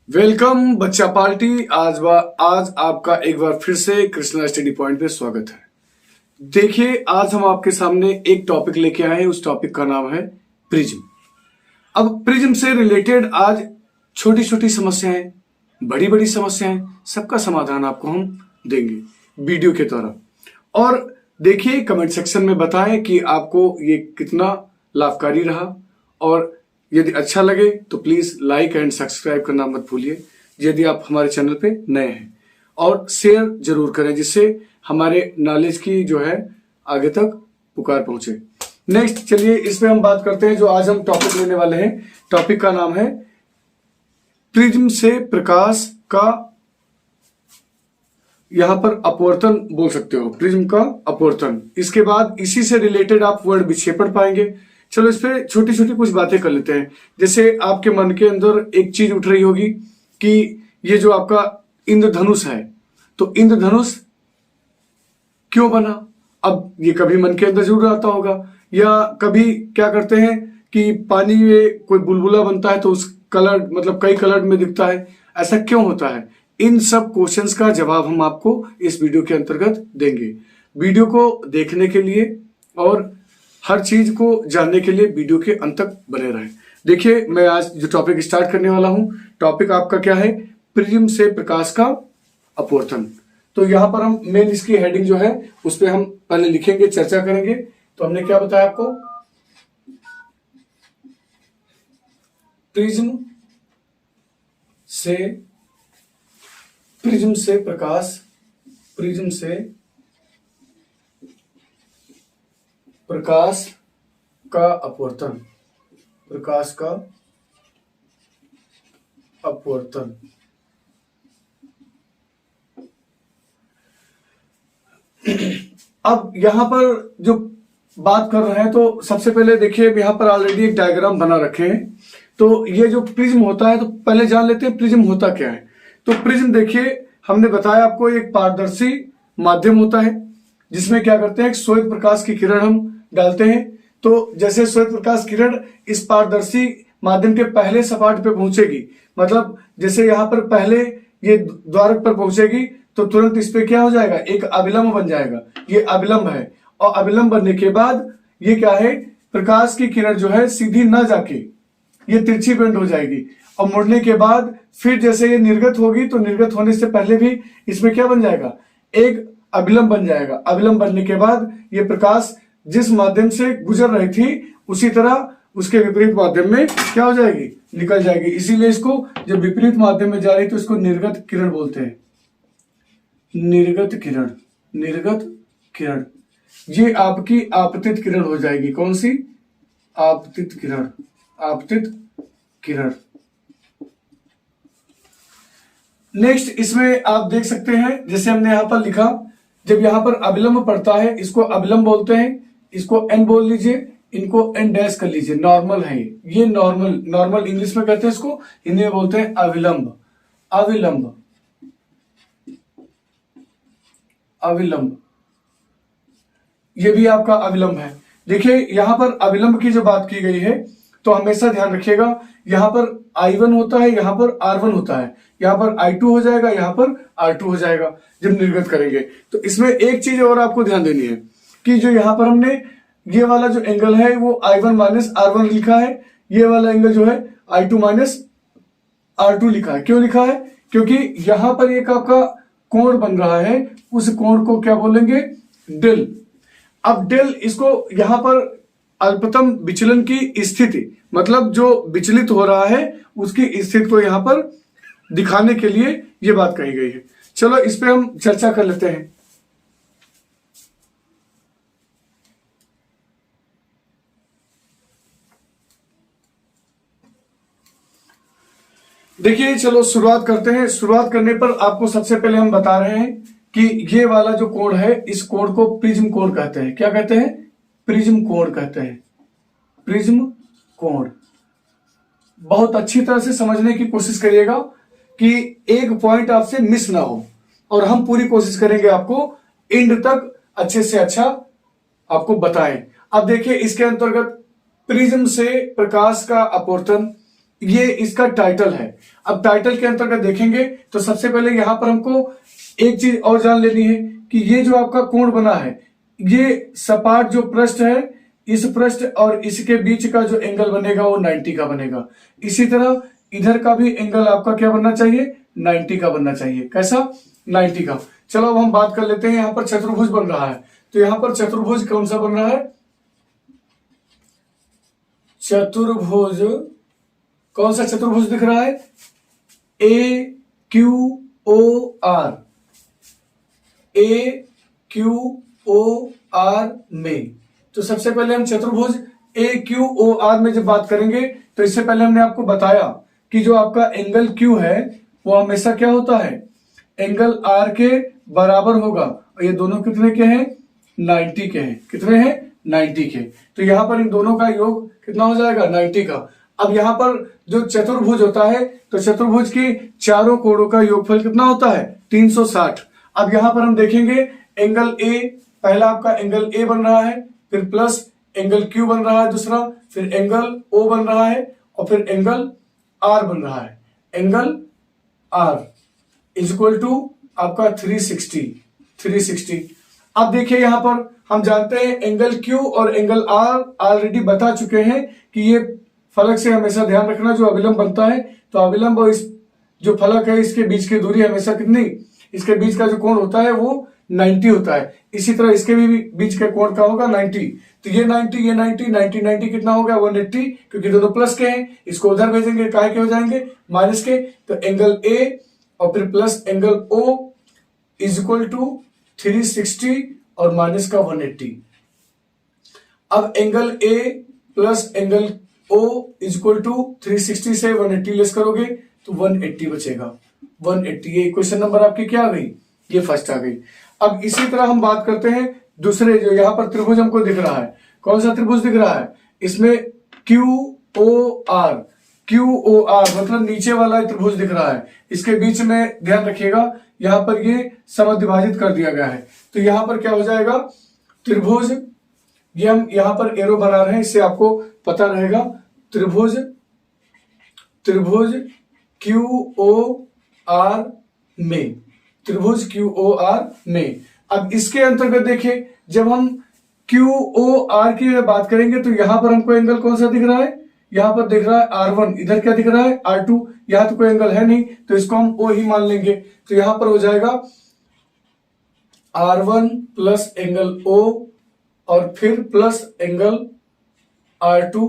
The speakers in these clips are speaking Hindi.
वेलकम बच्चा पार्टी। आज आपका एक बार फिर से कृष्णा स्टडी पॉइंट पे स्वागत है। देखिए, आज हम आपके सामने एक टॉपिक लेके आए हैं। उस टॉपिक का नाम है प्रिज्म। अब प्रिज्म से रिलेटेड आज छोटी छोटी समस्याएं, बड़ी बड़ी समस्याएं, सबका समाधान आपको हम देंगे वीडियो के द्वारा। और देखिए, कमेंट सेक्शन में बताएं कि आपको ये कितना लाभकारी रहा, और यदि अच्छा लगे तो प्लीज लाइक एंड सब्सक्राइब करना मत भूलिए यदि आप हमारे चैनल पे नए हैं, और शेयर जरूर करें जिससे हमारे नॉलेज की जो है आगे तक पुकार पहुंचे। नेक्स्ट चलिए इस पे हम बात करते हैं। जो आज हम टॉपिक लेने वाले हैं, टॉपिक का नाम है प्रिज्म से प्रकाश का, यहां पर अपवर्तन बोल सकते हो, प्रिज्म का अपवर्तन। इसके बाद इसी से रिलेटेड आप वर्ड विक्षेपण पाएंगे। चलो इस पे छोटी छोटी कुछ बातें कर लेते हैं। जैसे आपके मन के अंदर एक चीज उठ रही होगी कि ये जो आपका इंद्रधनुष है, तो इंद्रधनुष क्यों बना। अब ये कभी मन के अंदर जरूर आता होगा, या कभी क्या करते हैं कि पानी में कोई बुलबुला बनता है तो उस कलर मतलब कई कलर में दिखता है, ऐसा क्यों होता है। इन सब क्वेश्चंस का जवाब हम आपको इस वीडियो के अंतर्गत देंगे। वीडियो को देखने के लिए और हर चीज को जानने के लिए वीडियो के अंत तक बने रहें। देखिए, मैं आज जो टॉपिक स्टार्ट करने वाला हूं, टॉपिक आपका क्या है, प्रिज्म से प्रकाश का अपवर्तन। तो यहां पर हम मेन इसकी हेडिंग जो है उस पर हम पहले लिखेंगे, चर्चा करेंगे। तो हमने क्या बताया आपको, प्रिज्म से प्रकाश, प्रिज्म से प्रकाश का अपवर्तन, प्रकाश का अपवर्तन। अब यहां पर जो बात कर रहे हैं, तो सबसे पहले देखिए यहां पर ऑलरेडी एक डायग्राम बना रखे हैं। तो ये जो प्रिज्म होता है, तो पहले जान लेते हैं प्रिज्म होता क्या है। तो प्रिज्म देखिए, हमने बताया आपको एक पारदर्शी माध्यम होता है जिसमें क्या करते हैं, एक श्वेत प्रकाश की किरण हम डालते हैं। तो जैसे श्वेत प्रकाश किरण इस पारदर्शी माध्यम के पहले सपाट पे पहुंचेगी, मतलब जैसे यहां पर पहले ये द्वारक पर पहुंचेगी, तो तुरंत इस पे क्या हो जाएगा, एक अभिलंब बन जाएगा। ये अभिलंब है, और अभिलंब बनने के बाद ये क्या है, प्रकाश की किरण जो है सीधी ना जाके ये तिरछी बेंड हो जाएगी, और मुड़ने के बाद फिर जैसे ये निर्गत होगी, तो निर्गत होने से पहले भी इसमें क्या बन जाएगा, एक अभिलंब बन जाएगा। अभिलंब बनने के बाद ये प्रकाश जिस माध्यम से गुजर रही थी उसी तरह उसके विपरीत माध्यम में क्या हो जाएगी, निकल जाएगी। इसीलिए इसको जब विपरीत माध्यम में जा रही तो इसको निर्गत किरण बोलते हैं। निर्गत किरण, निर्गत किरण, ये आपकी आपतित किरण हो जाएगी। कौन सी, आपतित किरण, आपतित किरण। नेक्स्ट इसमें आप देख सकते हैं, जैसे हमने यहां पर लिखा, जब यहां पर अविलंब पड़ता है इसको अविलंब बोलते हैं। इसको एन बोल लीजिए, इनको एन डैश कर लीजिए। नॉर्मल है ये, नॉर्मल, नॉर्मल इंग्लिश में कहते हैं इसको, हिंदी में बोलते हैं अविलंब। अविलंब, अविलंब, ये भी आपका अविलंब है। देखिए यहां पर अविलंब की जो बात की गई है, तो हमेशा ध्यान रखिएगा, यहां पर I1 होता है, यहां पर R1 होता है, यहां पर I2 हो जाएगा, यहां पर R2 हो जाएगा जब निर्गत करेंगे। तो इसमें एक चीज और आपको ध्यान देनी है कि जो यहां पर हमने ये वाला जो एंगल है वो I1 माइनस R1 लिखा है, ये वाला एंगल जो है I2 माइनस R2 लिखा है। क्यों लिखा है, क्योंकि यहां पर एक आपका कोण बन रहा है, उस कोण को क्या बोलेंगे, डेल। अब डेल, इसको यहां पर अल्पतम विचलन की स्थिति, मतलब जो विचलित हो रहा है उसकी स्थिति को यहां पर दिखाने के लिए यह बात कही गई है। चलो इस पे हम चर्चा कर लेते हैं। देखिए चलो शुरुआत करते हैं। शुरुआत करने पर आपको सबसे पहले हम बता रहे हैं कि ये वाला जो कोण है, इस कोण को प्रिज्म कोण कहते हैं। क्या कहते हैं, प्रिज्म कोण कहते हैं, प्रिज्म कोण। बहुत अच्छी तरह से समझने की कोशिश करिएगा कि एक पॉइंट आपसे मिस ना हो, और हम पूरी कोशिश करेंगे आपको एंड तक अच्छे से अच्छा आपको बताएं। अब देखिए इसके अंतर्गत प्रिज्म से प्रकाश का अपवर्तन, ये इसका टाइटल है। अब टाइटल के अंतर्गत देखेंगे तो सबसे पहले यहां पर हमको एक चीज और जान लेनी है कि ये जो आपका कोण बना है, ये सपाट जो पृष्ठ है, इस पृष्ठ और इसके बीच का जो एंगल बनेगा वो 90 का बनेगा। इसी तरह इधर का भी एंगल आपका क्या बनना चाहिए, 90 का बनना चाहिए। कैसा, 90 का। चलो अब हम बात कर लेते हैं, यहां पर चतुर्भुज बन रहा है, तो यहां पर चतुर्भुज कौन सा बन रहा है, चतुर्भुज कौन सा चतुर्भुज दिख रहा है, AQOR, AQOR में। तो सबसे पहले हम चतुर्भुज AQOR में जब बात करेंगे तो इससे पहले हमने आपको बताया कि जो आपका एंगल Q है वो हमेशा क्या होता है, एंगल R के बराबर होगा, और ये दोनों कितने के हैं, 90 के हैं। कितने हैं, 90 के। तो यहां पर इन दोनों का योग कितना हो जाएगा, 90 का। अब यहां पर जो चतुर्भुज होता है तो चतुर्भुज की चारों कोणों का योगफल कितना होता है, 360। अब यहां पर हम देखेंगे एंगल A, पहला आपका एंगल A बन रहा है, फिर प्लस एंगल Q बन रहा है दूसरा, फिर एंगल O बन रहा है, और फिर एंगल R बन रहा है। Angle R is equal to आपका 360। अब देखिए यहां पर हम जानते हैं एंगल Q और एंगल R ऑलरेडी बता चुके हैं कि ये फलक से हमेशा ध्यान रखना जो अभिलंब बनता है, तो अभिलंब और इस जो फलक है इसके बीच की दूरी हमेशा कितनी, इसके बीच का जो कोण होता है वो 90 होता है। इसी तरह इसके भी बीच का कोण का होगा 90। तो ये 90, ये 90 कितना हो गया, 180, क्योंकि दोनों प्लस के हैं। इसको उधर भेजेंगे, काहे के हो जाएंगे, माइनस के। तो एंगल A और फिर plus angle O is equal to 360 और माइनस का 180। अब angle A plus angle O is equal to 360 से 180 लेस करोगे तो 180 बचेगा, 180। ये क्वेश्चन नंबर आपकी क्या आ गई, ये फर्स्ट आ गई। अब इसी तरह हम बात करते हैं दूसरे, जो यहां पर त्रिभुज हमको दिख रहा है, कौन सा त्रिभुज दिख रहा है, इसमें QOR मतलब नीचे वाला त्रिभुज दिख रहा है। इसके बीच में ध्यान रखिएगा यहां पर ये समद्विभाजित कर दिया गया है। तो यहां पर क्या हो जाएगा, त्रिभुज, ये हम यहां पर एरो बना रहे हैं, इससे आपको पता रहेगा। त्रिभुज QOR में, त्रिभुज QOR में। अब इसके अंतर्गत देखिए, जब हम QOR की बात करेंगे तो यहां पर हमको एंगल कौन सा दिख रहा है, यहां पर दिख रहा है R1, इधर क्या दिख रहा है R2। यहां तो कोई एंगल है नहीं तो इसको हम O ही मान लेंगे। तो यहां पर हो जाएगा R1 प्लस एंगल O और फिर प्लस एंगल R2,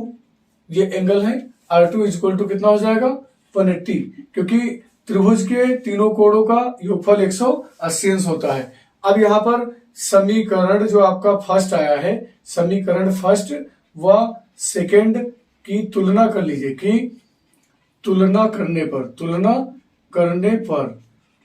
ये एंगल है R2 इज इक्वल टू कितना हो जाएगा, 180, क्योंकि त्रिभुज के तीनों कोणों का योगफल 180 अंश होता है। अब यहां पर समीकरण जो आपका फर्स्ट आया है, समीकरण फर्स्ट व सेकंड की तुलना कर लीजिए, कि तुलना करने पर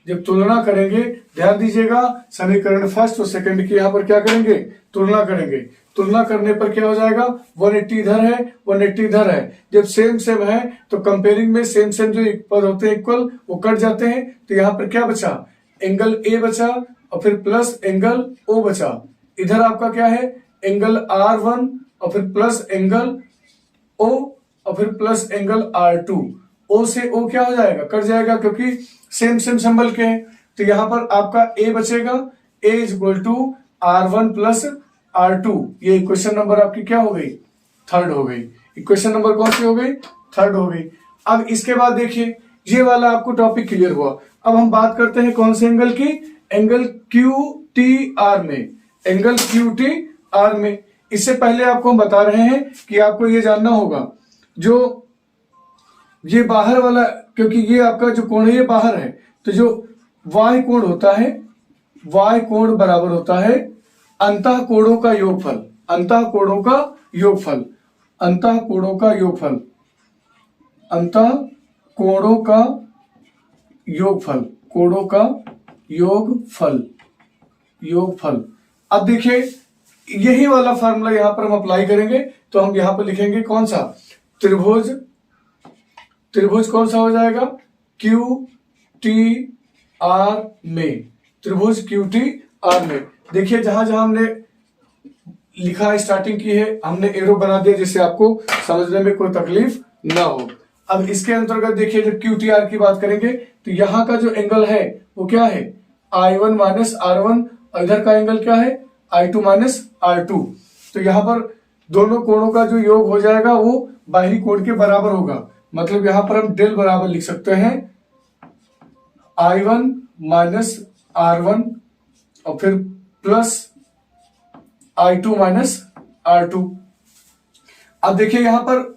जब तुलना करेंगे, ध्यान दीजिएगा, समीकरण फर्स्ट और सेकंड की यहां पर क्या करेंगे, तुलना करेंगे। तुलना करने पर क्या हो जाएगा, 180 इधर है 180 इधर है। जब सेम सेम है तो कंपेयरिंग में सेम सेम जो पद होते हैं इक्वल, वो कट जाते हैं। तो यहां पर क्या बचा, एंगल A बचा और फिर प्लस एंगल O बचा। इधर आपका क्या है, एंगल R1 और फिर प्लस एंगल O और फिर प्लस एंगल R2। O से O क्या हो जाएगा, कट जाएगा, क्योंकि सेम सेम सिंबल के हैं। तो यहां पर आपका A बचेगा, A is equal to R1 plus R2। ये इक्वेशन नंबर आपकी क्या हो गई, थर्ड हो गई। इक्वेशन नंबर कौन सी हो गई, थर्ड हो गई। अब इसके बाद देखिए, ये वाला आपको टॉपिक क्लियर हुआ। अब हम बात करते हैं कौन से एंगल की, एंगल QTR में, एंगल QTR में। इससे पहले आपको हम बता रहे हैं कि आपको ये जानना होगा, जो ये बाहर वाला, क्योंकि ये आपका जो कोण है ये बाहर है, तो जो y कोण होता है, y कोण बराबर होता है अंतः कोणों का योगफल, अंतः कोणों का योगफल, अंतः कोणों का योगफल, अंतः कोणों का योगफल, कोणों का योगफल, योगफल। अब देखिए यही वाला फार्मूला यहां पर हम अप्लाई करेंगे, तो हम यहां पर लिखेंगे कौन सा, त्रिभुज, त्रिभुज कौन सा हो जाएगा, QTR में, त्रिभुज QTR में। देखिए जहां जहां हमने लिखा है, स्टार्टिंग की है, हमने एरो बना दिया जिससे आपको समझने में कोई तकलीफ ना हो। अब इसके अंतर्गत देखिए जब QTR की बात करेंगे तो यहाँ का जो एंगल है वो क्या है I1 माइनस R1 और इधर का एंगल क्या है I2 माइनस R2। तो यहाँ पर दोनों कोणों का जो योग हो जाएगा वो बाहरी कोण के बराबर होगा। मतलब यहाँ पर हम डेल बराबर लिख सकते हैं I1 माइनस R1 और फिर प्लस I2 माइनस R2। अब देखिए यहाँ पर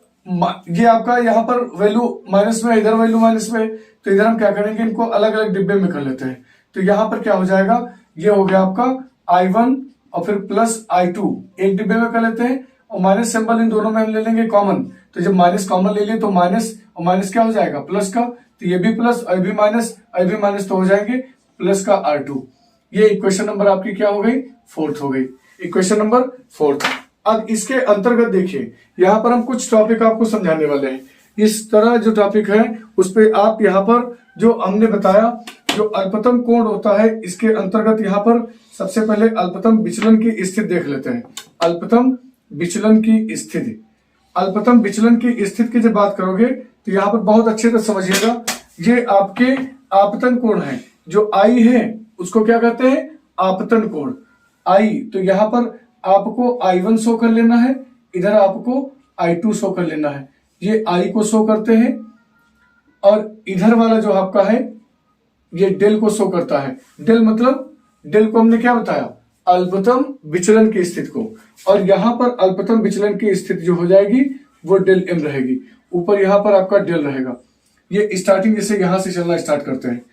ये आपका यहाँ पर वैल्यू माइनस में, इधर वैल्यू माइनस में, तो इधर हम क्या करेंगे इनको अलग अलग डिब्बे में कर लेते हैं। तो यहाँ पर क्या हो जाएगा, ये हो गया आपका I1 और फिर प्लस I2 एक डिब्बे में कर लेते हैं और माइनस सिंबल इन दोनों में हम ले लेंगे कॉमन। तो जब माइनस कॉमन ले लिए तो माइनस और माइनस क्या हो जाएगा प्लस का, तो ये भी प्लस और भी माइनस और भी माइनस, तो हो जाएंगे प्लस का R2। ये इक्वेशन नंबर आपकी क्या हो गई, फोर्थ हो गई, इक्वेशन नंबर फोर्थ। अब इसके अंतर्गत देखिए यहाँ पर हम कुछ टॉपिक आपको समझाने वाले हैं। इस तरह जो टॉपिक है उस पे आप यहाँ पर जो हमने बताया जो अल्पतम कोण होता है इसके अंतर्गत यहाँ पर सबसे पहले अल्पतम विचलन की स्थिति देख लेते हैं। अल्पतम विचलन की स्थिति, अल्पतम विचलन की स्थिति की जब बात करोगे तो यहाँ पर बहुत अच्छे से समझिएगा। ये आपके आपतन कोण है, जो आई है उसको क्या कहते हैं आपतन कोण आई। तो यहाँ पर आपको I1 शो कर लेना है, इधर आपको I2 शो कर लेना है। ये I को शो करते हैं और इधर वाला जो आपका है ये डेल को शो करता है। डेल मतलब डेल को हमने क्या बताया अल्पतम विचलन की स्थिति को, और यहां पर अल्पतम विचलन की स्थिति जो हो जाएगी वो डेल एम रहेगी। ऊपर यहां पर आपका डेल रहेगा। ये स्टार्टिंग जैसे यहां से चलना स्टार्ट करते हैं।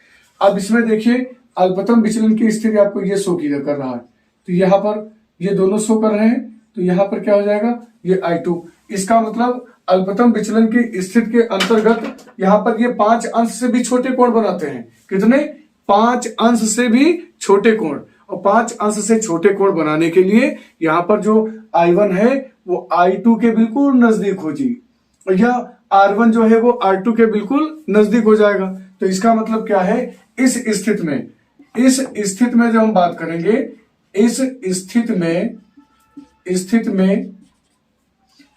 अब इसमें देखिए अल्पतम विचलन की स्थिति आपको ये शो कर रहा है, तो यहाँ पर ये दोनों शो कर रहे हैं, तो यहाँ पर क्या हो जाएगा ये I2। इसका मतलब अल्पतम विचलन की स्थिति के अंतर्गत यहाँ पर ये 5 अंश से भी छोटे कोण बनाते हैं। कितने 5 अंश से भी छोटे कोण, और 5 अंश से छोटे कोण बनाने के लिए यहाँ पर जो I1 है वो I2 के बिल्कुल नजदीक हो जी, और यह R1 जो है वो R2 के बिल्कुल नजदीक हो जाएगा। तो इसका मतलब क्या है इस स्थिति में जब हम बात करेंगे, इस स्थिति में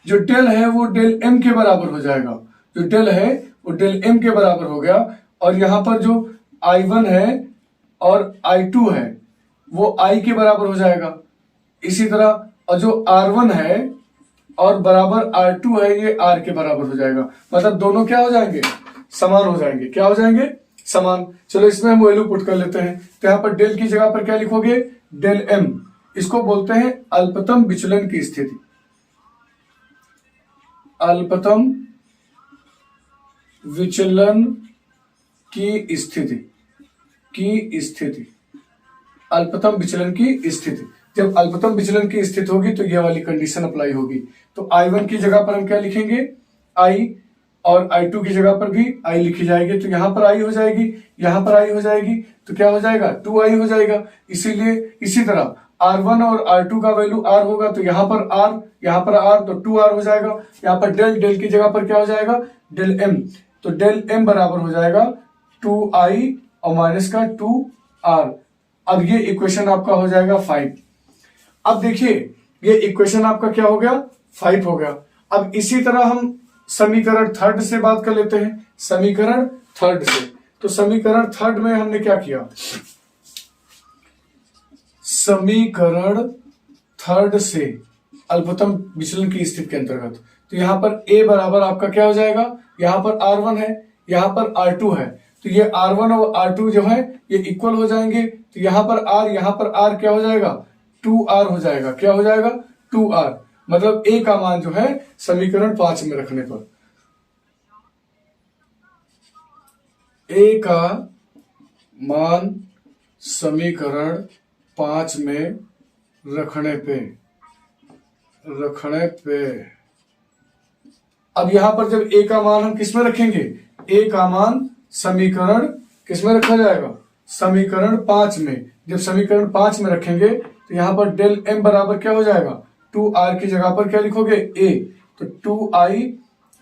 जो डेल है वो डेल एम के बराबर हो जाएगा। जो डेल है वो डेल एम के बराबर हो गया, और यहां पर जो I1 है और I2 है वो I के बराबर हो जाएगा। इसी तरह और जो R1 है और बराबर R2 है ये R के बराबर हो जाएगा। मतलब दोनों क्या हो जाएंगे समान हो जाएंगे। क्या हो जाएंगे समान। चलो इसमें हम वैल्यू पुट कर लेते हैं। तो यहाँ पर डेल की जगह पर क्या लिखोगे डेल एम। इसको बोलते हैं अल्पतम विचलन की स्थिति। अल्पतम विचलन की स्थिति अल्पतम विचलन की स्थिति। जब अल्पतम विचलन की स्थिति होगी तो यह वाली कंडीशन अप्लाई होगी। तो I1 की जगह पर हम क्या लिखेंगे I, और I2 की जगह पर भी I लिखी जाएगी। तो यहां पर I हो जाएगी, यहां पर I हो जाएगी, तो क्या हो जाएगा 2I हो जाएगा। इसीलिए इसी तरह R1 और R2 का वैल्यू R होगा, तो यहाँ पर R, यहाँ पर R, तो 2R हो जाएगा। यहाँ पर डेल की जगह पर क्या हो जाएगा डेल एम। तो डेल एम बराबर हो जाएगा 2I और माइनस का 2R। अब ये इक्वेशन आपका हो जाएगा 5। अब देखिए ये इक्वेशन आपका क्या हो गया 5 हो गया। अब इसी तरह हम समीकरण थर्ड से बात कर लेते हैं। समीकरण थर्ड से, तो समीकरण थर्ड में हमने क्या किया, समीकरण थर्ड से अल्पतम विचलन की स्थिति के अंतर्गत, तो यहां पर A बराबर आपका क्या हो जाएगा, यहां पर R1 है, यहां पर R2 है, तो ये R1 और R2 जो है ये इक्वल हो जाएंगे। तो यहां पर R क्या हो जाएगा 2R हो जाएगा। क्या हो जाएगा 2R। मतलब A का मान जो है समीकरण 5 में रखने पर, A का मान समीकरण 5 में रखने पे अब यहां पर जब A का मान हम किस में रखेंगे, A का मान समीकरण किस में रखा जाएगा, समीकरण 5 में। जब समीकरण 5 में रखेंगे तो यहां पर डेल M बराबर क्या हो जाएगा 2R की जगह पर क्या लिखोगे A, तो 2I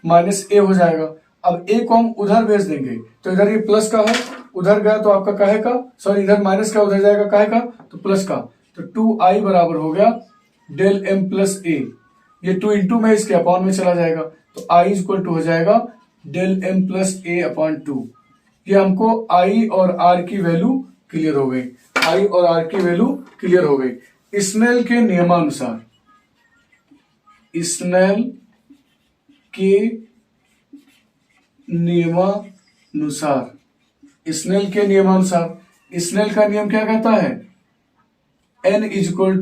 माइनस A हो जाएगा। अब A को हम उधर भेज देंगे, तो इधर ये प्लस का है, उधर गया तो आपका काहे का, सॉरी इधर माइनस का उधर जाएगा काहे का, तो प्लस का। तो 2I बराबर हो गया डेल M प्लस A। ये 2 इंटू में इसके अपॉन में चला जाएगा, तो I इक्वल टू हो जाएगा डेल एम प्लस ए अपॉन 2। ये हमको आई और आर की वैल्यू क्लियर हो गई, आई और आर की वैल्यू क्लियर हो गई। स्नेल के नियमानुसार, स्नेल के नियमानुसार, स्नेल के नियमानुसार, स्नेल का नियम क्या कहता है? n is equal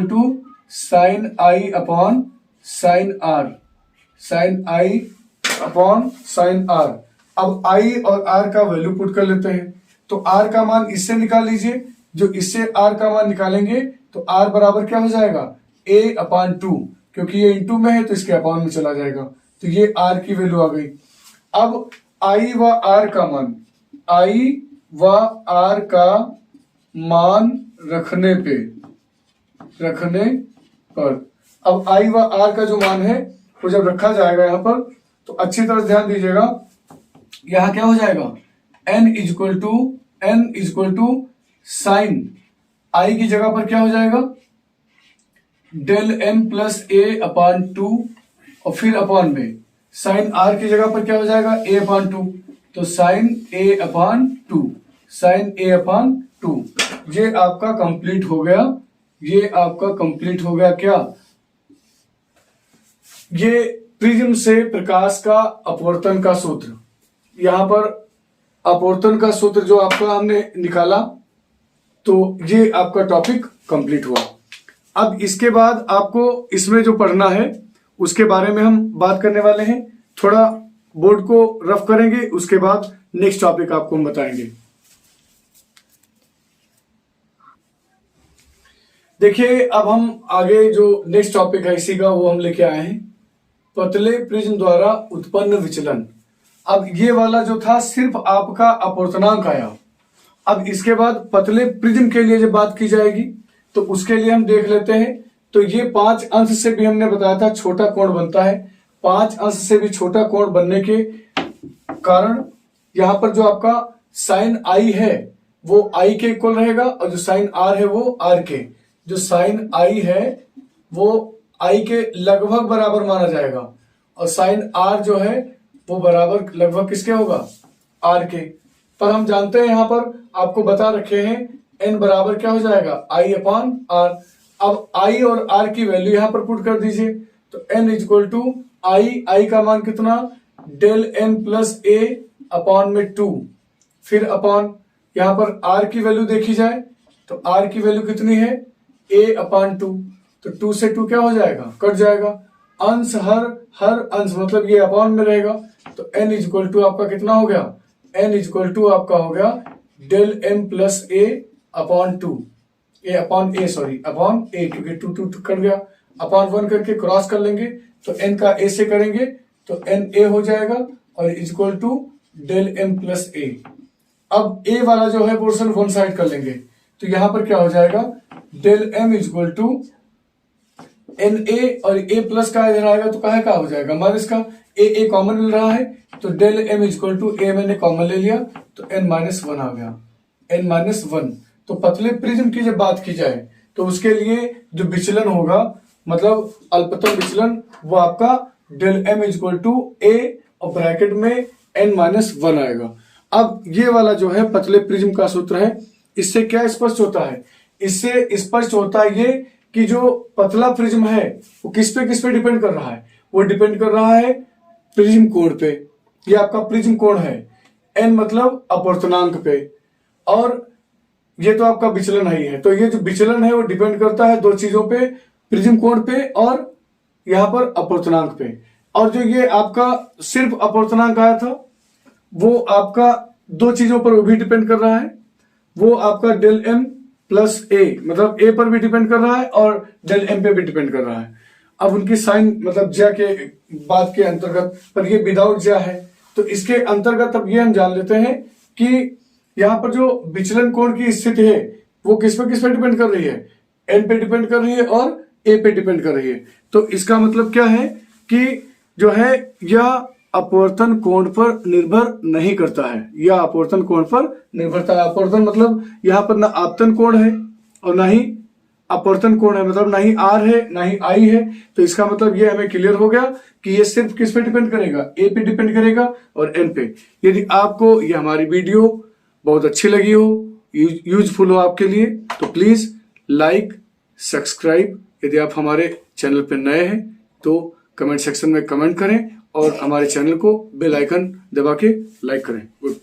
to sine i upon sine r, sine i upon sine r. अब आई और आर का वैल्यू पुट कर लेते हैं, तो आर का मान इससे निकाल लीजिए, जो इससे आर का मान निकालेंगे तो आर बराबर क्या हो जाएगा? a अपॉन 2, क्योंकि ये इनटू में है तो इसके अपॉन में चला जाएगा, तो ये आर की वैल्यू आ गई। अब आई व आर का मान, आई व आर का मान रखने पर, अब आई व आर का जो मान है वो जब रखा जाएगा यहां पर, तो अच्छी तरह ध्यान दीजिएगा, यहां क्या हो जाएगा? n इजक्वल टू साइन आई की जगह पर क्या हो जाएगा? डेल m प्लस ए अपॉन 2, और फिर अपॉन में साइन आर की जगह पर क्या हो जाएगा? a अपॉन 2, तो sine a upon 2, sine a upon 2। ये आपका कंप्लीट हो गया, ये आपका कंप्लीट हो गया क्या? ये प्रिज्म से प्रकाश का अपवर्तन का सूत्र, यहां पर अपवर्तन का सूत्र जो आपका हमने निकाला, तो ये आपका टॉपिक कंप्लीट हुआ। अब इसके बाद आपको इसमें जो पढ़ना है उसके बारे में हम बात करने वाले हैं, थोड़ा बोर्ड को रफ करेंगे, उसके बाद नेक्स्ट टॉपिक आपको हम बताएंगे। देखिए अब हम आगे जो नेक्स्ट टॉपिक है इसी का वो हम लेके आए हैं, पतले प्रिज्म द्वारा उत्पन्न विचलन। अब ये वाला जो था सिर्फ आपका अपवर्तनांक आया। अब इसके बाद पतले प्रिज्म के लिए जब बात की जाएगी तो उसके लिए हम देख लेते हैं। तो ये 5 अंश से भी हमने बताया था छोटा कोण बनता है, 5 अंश से भी छोटा कोण बनने के कारण यहां पर जो आपका साइन आई है वो आई के इक्वल रहेगा, और जो साइन आर है वो आर के, जो साइन आई है वो आई के लगभग बराबर माना जाएगा, और साइन आर जो है वो बराबर लगभग किसके होगा? आर के। पर हम जानते हैं यहां पर आपको बता रखे हैं n बराबर क्या हो जाएगा? आई अपॉन आर। अब आई और आर की वैल्यू यहां पर पुट कर दीजिए, तो n इक्वल टू आई का मान कितना? डेल m प्लस ए अपॉन में 2, फिर अपॉन यहां पर r की वैल्यू देखी जाए तो r की वैल्यू कितनी है? a अपॉन 2, तो 2 से 2 क्या हो जाएगा? कट जाएगा। अंश हर अंश मतलब ये अपॉन में रहेगा, तो n इक्वल टू आपका कितना हो गया? n इक्वल टू आपका हो गया डेल m प्लस ए अपॉन 2, ए अपॉन ए, सॉरी अपॉन ए, क्योंकि 2 कट गया, अपॉन 1 करके क्रॉस कर लेंगे तो n का a से करेंगे तो n a हो जाएगा, और equal to del m plus a. अब a वाला जो है पोर्शन वन साइड कर लेंगे, तो यहां पर क्या हो जाएगा? Del m equal to n a, और a प्लस का इधर आएगा तो कहा हो जाएगा माइनस का, a कॉमन मिल रहा है, तो del m equal to a मैंने कॉमन ले लिया तो n माइनस 1 आ गया, n माइनस 1। तो पतले प्रिज्म की जब बात की जाए तो उसके लिए जो विचलन होगा मतलब अल्पतम विचलन, वो आपका del m equal to a और ब्रैकेट में n माइनस 1 आएगा। अब ये वाला जो है पतले प्रिज्म का सूत्र है, इससे क्या स्पष्ट होता है? इससे स्पष्ट होता है ये कि जो पतला प्रिज्म है वो किस पे डिपेंड कर रहा है? वो डिपेंड कर रहा है प्रिज्म कोण पे। ये आपका प्रिज्म कोण है, n मतलब अपवर्तनांक पे, और ये तो आपका विचलन ही है। तो ये जो विचलन है वो डिपेंड करता है दो चीजों पे, प्रिज्म कोण पे और यहां पर अपवर्तनांक पे। और जो ये आपका सिर्फ अपवर्तनांक आया था वो आपका दो चीजों पर वो भी डिपेंड कर रहा है, वो आपका डेल m प्लस ए, मतलब a पर भी डिपेंड कर रहा है और डेल m पे भी डिपेंड कर रहा है। अब उनकी साइन मतलब ज्या के बात के अंतर्गत, पर ये विदाउट ज्या है, तो इसके अंतर्गत अब ये हम जान लेते हैं कि यहाँ पर जो विचलन कोण की स्थिति है वो किस पे डिपेंड कर रही है? n पे डिपेंड कर रही है और a पे डिपेंड कर रही है। तो इसका मतलब क्या है कि जो है यह अपवर्तन कोण पर निर्भर नहीं करता है, यह अपवर्तन कोण पर निर्भरता है। अपवर्तन मतलब यहाँ पर ना आपतन कोण है और ना ही अपवर्तन कोण है, मतलब ना ही आर है ना ही आई है। तो इसका मतलब ये हमें क्लियर हो गया कि ये सिर्फ किस पे डिपेंड करेगा, ए पे डिपेंड करेगा और एन पे। यदि आपको ये हमारी वीडियो बहुत अच्छी लगी हो, यूजफुल हो आपके लिए, तो प्लीज लाइक सब्सक्राइब। यदि आप हमारे चैनल पे नए हैं तो कमेंट सेक्शन में कमेंट करें और हमारे चैनल को बेल आइकन दबा के लाइक करें। गुड।